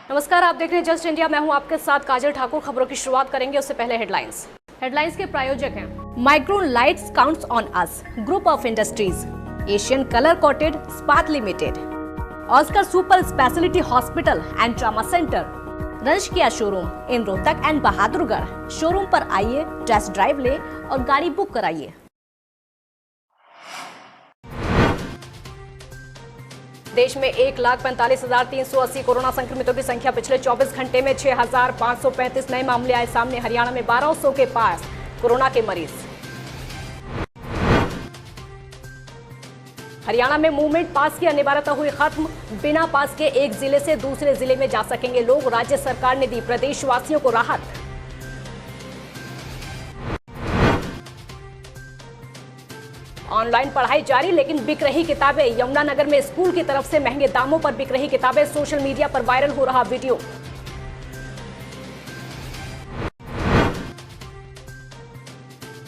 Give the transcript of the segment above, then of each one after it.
नमस्कार, आप देख रहे हैं जस्ट इंडिया। मैं हूं आपके साथ काजल ठाकुर। खबरों की शुरुआत करेंगे उससे पहले हेडलाइंस के प्रायोजक हैं Micron lights counts on us, group of industries, Asian colour coated स्पात limited, Oscar super speciality hospital and trauma centre, रंश किया showroom in Rohtak and Bahadurgarh. Showroom पर आइए, टेस्ट ड्राइव ले और गाड़ी बुक कराइए। देश में 1,45,380 कोरोना संक्रमितों की संख्या। पिछले 24 घंटे में 6,535 नए मामले आए सामने। हरियाणा में 1200 के पास कोरोना के मरीज। हरियाणा में मूवमेंट पास की अनिवार्यता हुई खत्म। बिना पास के एक जिले से दूसरे जिले में जा सकेंगे लोग। राज्य सरकार ने दी प्रदेशवासियों को राहत। ऑनलाइन पढ़ाई जारी, लेकिन बिक रही किताबें। यमुनानगर में स्कूल की तरफ से महंगे दामों पर बिक रही किताबें। सोशल मीडिया पर वायरल हो रहा वीडियो।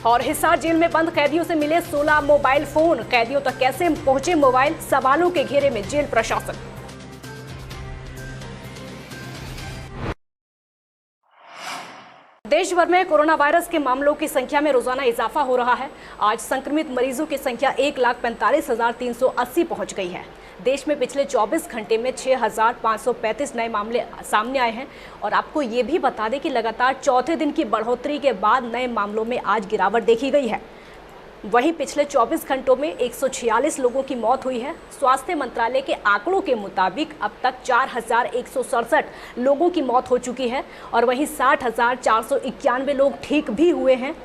और हिसार जेल में बंद कैदियों से मिले 16 मोबाइल फोन। कैदियों तक कैसे पहुंचे मोबाइल, सवालों के घेरे में जेल प्रशासन। देश भर में कोरोना वायरस के मामलों की संख्या में रोजाना इजाफा हो रहा है। आज संक्रमित मरीजों की संख्या 1,45,380 पहुंच गई है। देश में पिछले 24 घंटे में 6,535 नए मामले सामने आए हैं। और आपको ये भी बता दें कि लगातार चौथे दिन की बढ़ोतरी के बाद नए मामलों में आज गिरावट देखी गई है। वहीं पिछले 24 घंटों में 146 लोगों की मौत हुई है। स्वास्थ्य मंत्रालय के आंकड़ों के मुताबिक अब तक 4,167 लोगों की मौत हो चुकी है और वहीं 60,491 लोग ठीक भी हुए हैं।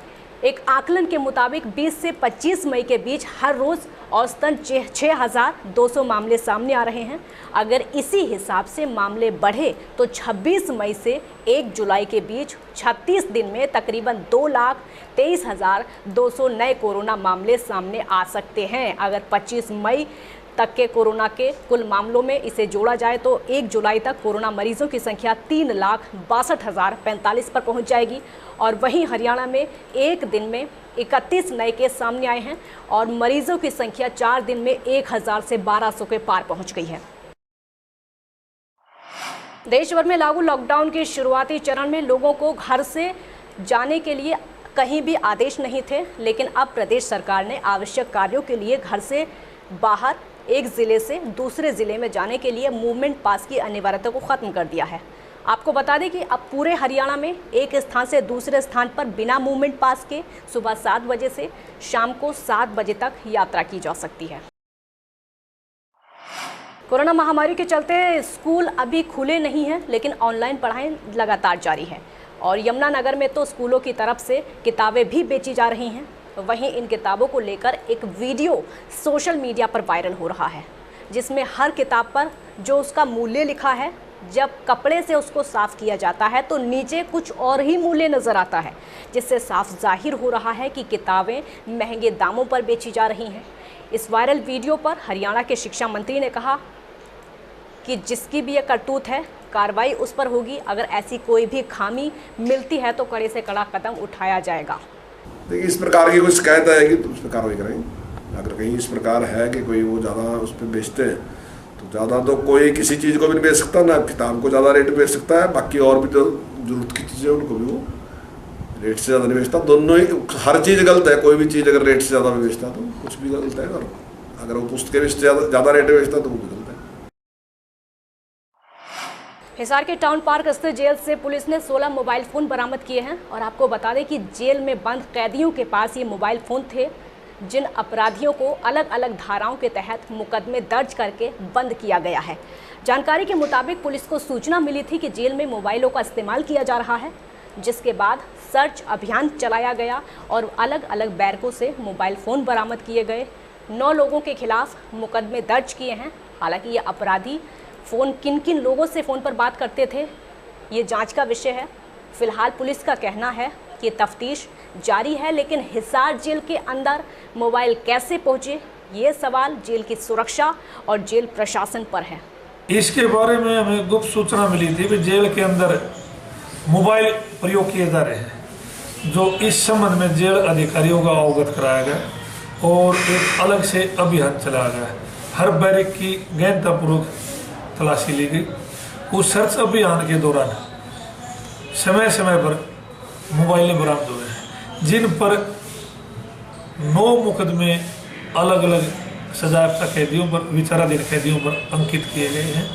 एक आकलन के मुताबिक 20 से 25 मई के बीच हर रोज औसतन 6,200 मामले सामने आ रहे हैं। अगर इसी हिसाब से मामले बढ़े तो 26 मई से 1 जुलाई के बीच 36 दिन में तकरीबन 2,23,200 नए कोरोना मामले सामने आ सकते हैं। अगर 25 मई तक के कोरोना के कुल मामलों में इसे जोड़ा जाए तो 1 जुलाई तक कोरोना मरीजों की संख्या 3,62,045 पर पहुंच जाएगी। और वहीं हरियाणा में एक दिन में 31 नए केस सामने आए हैं और मरीजों की संख्या 4 दिन में 1,000 से 1,200 के पार पहुंच गई है। देश भर में लागू लॉकडाउन के शुरुआती चरण में लोगों को घर से जाने के लिए कहीं भी आदेश नहीं थे, लेकिन अब प्रदेश सरकार ने आवश्यक कार्यों के लिए घर से बाहर एक जिले से दूसरे जिले में जाने के लिए मूवमेंट पास की अनिवार्यता को खत्म कर दिया है। आपको बता दें कि अब पूरे हरियाणा में एक स्थान से दूसरे स्थान पर बिना मूवमेंट पास के सुबह 7 बजे से शाम को 7 बजे तक यात्रा की जा सकती है। कोरोना महामारी के चलते स्कूल अभी खुले नहीं हैं, लेकिन ऑनलाइन पढ़ाई लगातार जारी है और यमुनानगर में तो स्कूलों की तरफ से किताबें भी बेची जा रही हैं। वहीं इन किताबों को लेकर एक वीडियो सोशल मीडिया पर वायरल हो रहा है, जिसमें हर किताब पर जो उसका मूल्य लिखा है, जब कपड़े से उसको साफ किया जाता है तो नीचे कुछ और ही मूल्य नज़र आता है, जिससे साफ जाहिर हो रहा है कि किताबें महंगे दामों पर बेची जा रही हैं। इस वायरल वीडियो पर हरियाणा के शिक्षा मंत्री ने कहा कि जिसकी भी ये करतूत है, कार्रवाई उस पर होगी। अगर ऐसी कोई भी खामी मिलती है तो कड़े से कड़ा कदम उठाया जाएगा। देखिए, इस प्रकार की कोई शिकायत आएगी तो उस पर कार्रवाई करेंगे। अगर कहीं इस प्रकार है कि कोई वो ज़्यादा उस पर बेचते हैं तो ज़्यादा तो कोई किसी चीज़ को भी नहीं बेच सकता, ना किताब को ज़्यादा रेट बेच सकता है। बाकी और भी जो जरूरत की चीज़ें उनको भी वो रेट से ज़्यादा नहीं बेचता। दोनों ही, हर चीज़ गलत है। कोई भी चीज़ अगर रेट से ज़्यादा में बेचता तो कुछ भी गलत है। और अगर वो पुस्तकें भी ज़्यादा रेट में बेचता तो वो भी गलत है। हिसार के टाउन पार्क स्थित जेल से पुलिस ने 16 मोबाइल फ़ोन बरामद किए हैं और आपको बता दें कि जेल में बंद कैदियों के पास ये मोबाइल फ़ोन थे, जिन अपराधियों को अलग अलग धाराओं के तहत मुकदमे दर्ज करके बंद किया गया है। जानकारी के मुताबिक पुलिस को सूचना मिली थी कि जेल में मोबाइलों का इस्तेमाल किया जा रहा है, जिसके बाद सर्च अभियान चलाया गया और अलग अलग बैरकों से मोबाइल फ़ोन बरामद किए गए। 9 लोगों के खिलाफ मुकदमे दर्ज किए हैं। हालांकि ये अपराधी फ़ोन किन किन लोगों से फ़ोन पर बात करते थे, ये जांच का विषय है। फिलहाल पुलिस का कहना है कि तफ्तीश जारी है, लेकिन हिसार जेल के अंदर मोबाइल कैसे पहुंचे, ये सवाल जेल की सुरक्षा और जेल प्रशासन पर है। इसके बारे में हमें गुप्त सूचना मिली थी कि जेल के अंदर मोबाइल प्रयोग किए जा रहे हैं, जो इस संबंध में जेल अधिकारियों का अवगत कराया गया और एक अलग से अभियान चलाया गया। हर बैरक की गहनतापूर्वक तलाशी ली गई उस सर्च अभियान के दौरान समय समय पर मोबाइलें बरामद हुए हैं, जिन पर 9 मुकदमे अलग अलग सजायाफ्ता कैदियों पर, विचाराधीन कैदियों पर अंकित किए गए हैं।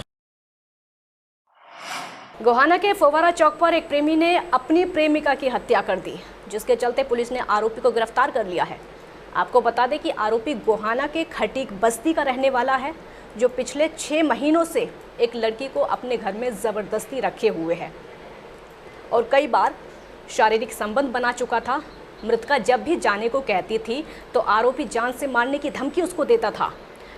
गोहाना के फव्वारा चौक पर एक प्रेमी ने अपनी प्रेमिका की हत्या कर दी, जिसके चलते पुलिस ने आरोपी को गिरफ्तार कर लिया है। आपको बता दें कि आरोपी गोहाना के खटीक बस्ती का रहने वाला है, जो पिछले 6 महीनों से एक लड़की को अपने घर में ज़बरदस्ती रखे हुए है और कई बार शारीरिक संबंध बना चुका था। मृतका जब भी जाने को कहती थी तो आरोपी जान से मारने की धमकी उसको देता था,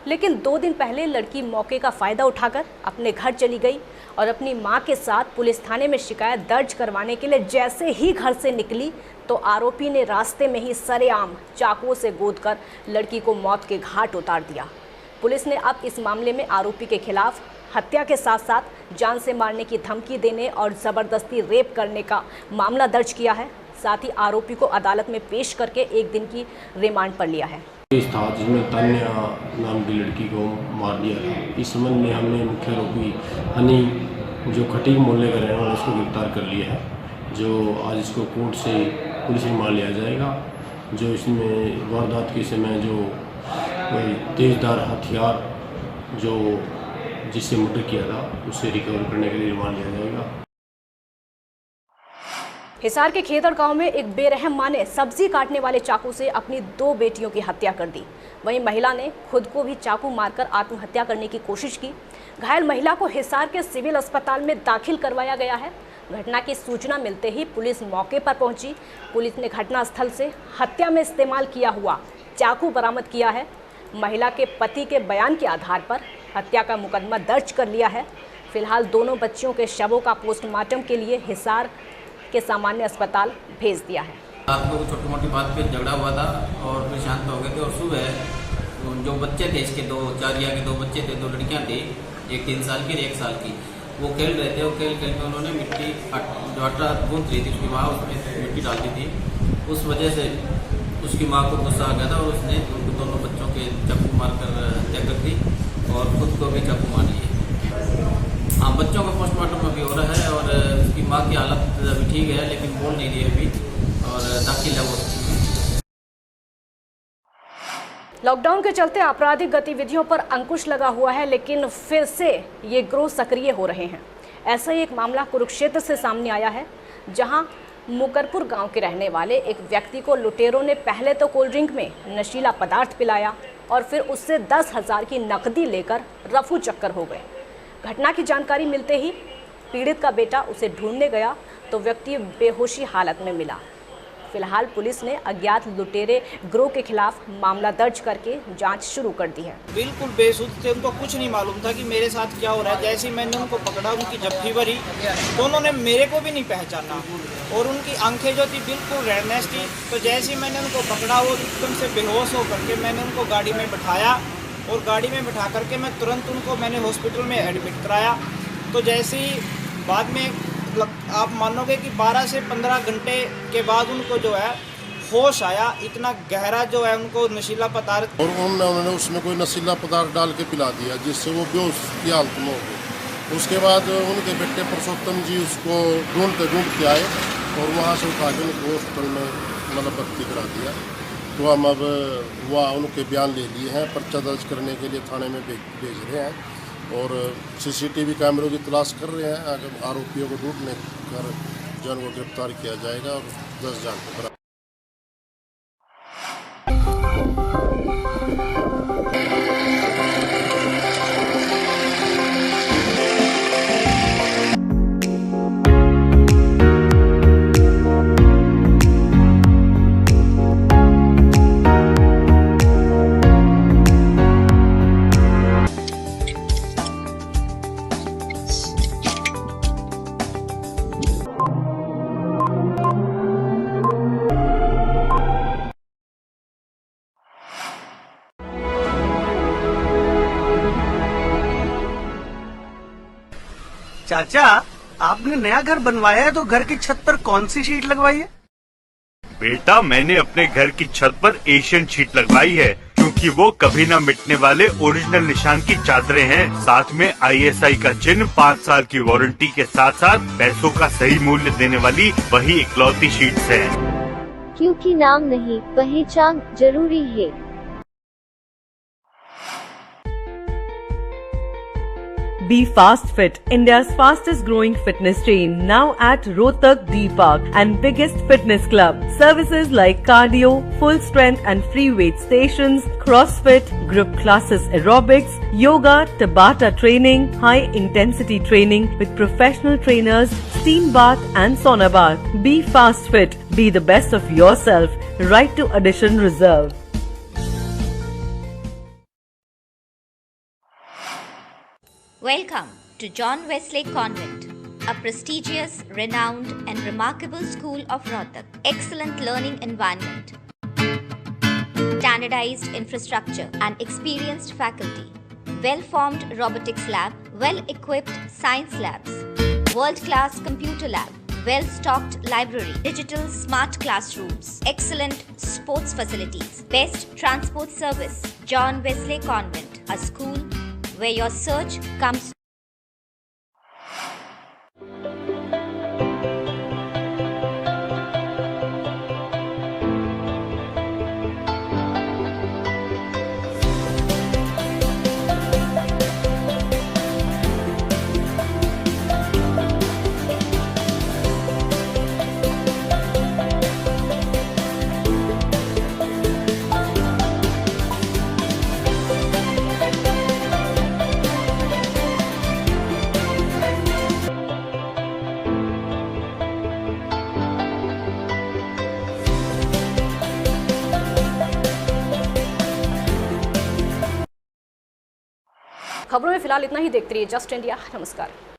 लेकिन 2 दिन पहले लड़की मौके का फ़ायदा उठाकर अपने घर चली गई और अपनी मां के साथ पुलिस थाने में शिकायत दर्ज करवाने के लिए जैसे ही घर से निकली तो आरोपी ने रास्ते में ही सरेआम चाकुओं से गोदकर लड़की को मौत के घाट उतार दिया। पुलिस ने अब इस मामले में आरोपी के खिलाफ हत्या के साथ साथ जान से मारने की धमकी देने और ज़बरदस्ती रेप करने का मामला दर्ज किया है। साथ ही आरोपी को अदालत में पेश करके 1 दिन की रिमांड पर लिया है। था जिसमें तान्या नाम की लड़की को मार दिया था। इस संबंध में हमने मुख्य आरोपी हनी जो खटीक मोहल्ले का रहने वाला उसको गिरफ्तार कर लिया है, जो आज इसको कोर्ट से पुलिस में मान लिया जाएगा। जो इसमें वारदात के समय जो तेज़धार हथियार जो जिससे मर्डर किया था उससे रिकवर करने के लिए रिमांड लिया जाएगा। हिसार के खेदड़ गांव में एक बेरहम मां ने सब्जी काटने वाले चाकू से अपनी 2 बेटियों की हत्या कर दी। वहीं महिला ने खुद को भी चाकू मारकर आत्महत्या करने की कोशिश की। घायल महिला को हिसार के सिविल अस्पताल में दाखिल करवाया गया है। घटना की सूचना मिलते ही पुलिस मौके पर पहुंची। पुलिस ने घटनास्थल से हत्या में इस्तेमाल किया हुआ चाकू बरामद किया है। महिला के पति के बयान के आधार पर हत्या का मुकदमा दर्ज कर लिया है। फिलहाल दोनों बच्चियों के शवों का पोस्टमार्टम के लिए हिसार के सामान्य अस्पताल भेज दिया है। रात को छोटी मोटी बात पे झगड़ा हुआ था और फिर शांत हो गए थे और सुबह जो बच्चे थे इसके 2 चारिया के 2 बच्चे थे, 2 लड़कियां थी, एक 3 साल की और 1 साल की। वो खेल रहे थे और खेल में उन्होंने मिट्टी जो आटा गूंथ रही थी उसकी माँ उसमें मिट्टी डालती थी। उस वजह से उसकी माँ को गुस्सा आ गया था और उसने दोनों बच्चों के चाकू मारकर हत्या कर दी और खुद को भी चाकू मार लिए। हाँ, बच्चों का पोस्टमार्टम अभी हो रहा है और उसकी माँ की हालत अभी ठीक है, लेकिन बोल नहीं रही है अभी और दाखिल है वो। लॉकडाउन के चलते आपराधिक गतिविधियों पर अंकुश लगा हुआ है, लेकिन फिर से ये गिरोह सक्रिय हो रहे हैं। ऐसा ही एक मामला कुरुक्षेत्र से सामने आया है, जहां मुकरपुर गांव के रहने वाले एक व्यक्ति को लुटेरों ने पहले तो कोल्ड ड्रिंक में नशीला पदार्थ पिलाया और फिर उससे 10,000 की नकदी लेकर रफू चक्कर हो गए। घटना की जानकारी मिलते ही पीड़ित का बेटा उसे ढूंढने गया तो व्यक्ति बेहोशी हालत में मिला। फिलहाल पुलिस ने अज्ञात लुटेरे गिरोह के खिलाफ मामला दर्ज करके जांच शुरू कर दी है। बिल्कुल बेसुध थे, उनको कुछ नहीं मालूम था कि मेरे साथ क्या हो रहा है। जैसे ही मैंने उनको पकड़ा, उनकी जफ्फी भरी तो उन्होंने मेरे को भी नहीं पहचाना और उनकी आंखें जो थी बिल्कुल रेडनेस थी। तो जैसे ही मैंने उनको पकड़ा, वो एकदम से बेहोश होकर के मैंने उनको गाड़ी में बैठाया और गाड़ी में बैठा करके मैं तुरंत उनको मैंने हॉस्पिटल में एडमिट कराया। तो जैसे ही बाद में आप मानोगे कि 12 से 15 घंटे के बाद उनको जो है होश आया। इतना गहरा जो है उनको नशीला पदार्थ और उन्होंने उसमें कोई नशीला पदार्थ डाल के पिला दिया, जिससे वो बेहोश की हालत में हो गए। उसके बाद उनके बेटे पुरुषोत्तम जी उसको ढूंढते आए और वहाँ से उठा के उनको हॉस्पिटल में मतलब भर्ती करा दिया। तो हम अब वहाँ उनके बयान ले लिए हैं, पर्चा दर्ज करने के लिए थाने में भेज रहे हैं और सीसीटीवी कैमरों की तलाश कर रहे हैं। अगर आरोपियों को ढूंढने कर जन को गिरफ्तार किया जाएगा और 10 जान को बराबर। चाचा, आपने नया घर बनवाया है तो घर की छत पर कौन सी शीट लगवाई है? बेटा, मैंने अपने घर की छत पर एशियन शीट लगवाई है, क्योंकि कि वो कभी न मिटने वाले ओरिजिनल निशान की चादरें हैं। साथ में ISI का चिन्ह, 5 साल की वारंटी के साथ साथ पैसों का सही मूल्य देने वाली वही इकलौती शीट्स है। क्योंकि नाम नहीं, पहचान जरूरी है। Be Fast Fit, India's fastest growing fitness chain, now at Rohtak D Park and biggest fitness club. Services like cardio, full strength and free weight stations, CrossFit, group classes, aerobics, yoga, Tabata training, high intensity training with professional trainers, steam bath and sauna bath. Be Fast Fit, be the best of yourself. Right to addition reserved. Welcome to John Wesley Convent, a prestigious, renowned and remarkable school of Rohtak. Excellent learning environment, standardized infrastructure and experienced faculty, well-formed robotics lab, well-equipped science labs, world-class computer lab, well-stocked library, digital smart classrooms, excellent sports facilities, best transport service. John Wesley Convent, a school where your search comes. खबरों में फिलहाल इतना ही। देखते रहिए just India. नमस्कार।